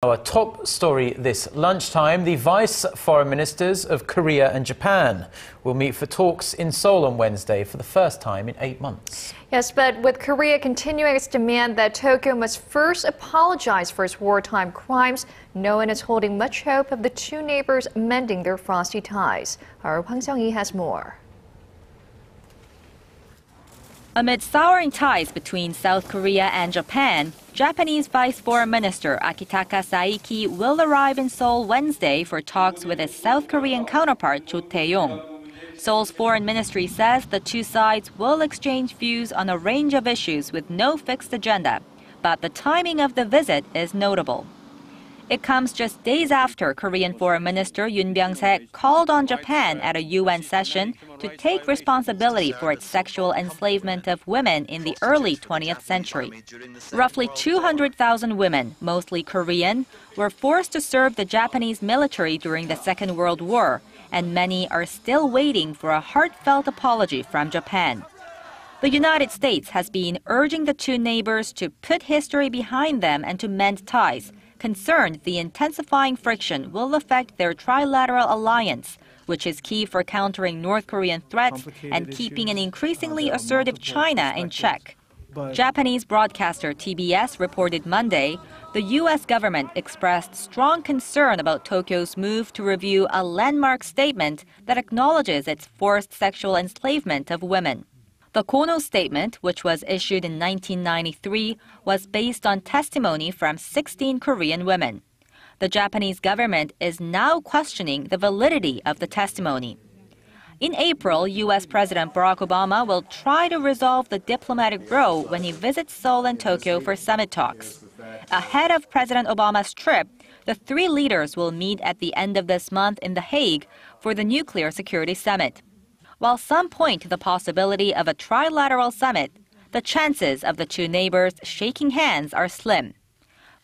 Our top story this lunchtime, the vice foreign ministers of Korea and Japan will meet for talks in Seoul on Wednesday for the first time in 8 months. Yes, but with Korea continuing its demand that Tokyo must first apologize for its wartime crimes, no one is holding much hope of the two neighbors mending their frosty ties. Our Hwang Sung-hee has more. Amid souring ties between South Korea and Japan, Japanese Vice Foreign Minister Akitaka Saiki will arrive in Seoul Wednesday for talks with his South Korean counterpart Cho Tae-yong. Seoul's foreign ministry says the two sides will exchange views on a range of issues with no fixed agenda, but the timing of the visit is notable. It comes just days after Korean Foreign Minister Byung-se called on Japan at a UN session to take responsibility for its sexual enslavement of women in the early 20th century. Roughly 200,000 women, mostly Korean, were forced to serve the Japanese military during the Second World War, and many are still waiting for a heartfelt apology from Japan. The United States has been urging the two neighbors to put history behind them and to mend ties, concerned the intensifying friction will affect their trilateral alliance, which is key for countering North Korean threats and keeping an increasingly assertive China in check. Japanese broadcaster TBS reported Monday the U.S. government expressed strong concern about Tokyo's move to review a landmark statement that acknowledges its forced sexual enslavement of women. The Kono statement, which was issued in 1993, was based on testimony from 16 Korean women. The Japanese government is now questioning the validity of the testimony. In April, U.S. President Barack Obama will try to resolve the diplomatic row when he visits Seoul and Tokyo for summit talks. Ahead of President Obama's trip, the three leaders will meet at the end of this month in The Hague for the Nuclear Security Summit. While some point to the possibility of a trilateral summit, the chances of the two neighbors shaking hands are slim.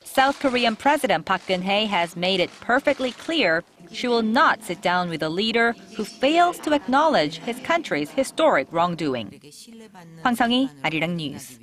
South Korean President Park Geun-hye has made it perfectly clear she will not sit down with a leader who fails to acknowledge his country's historic wrongdoing. Hwang Sung-hee, Arirang News.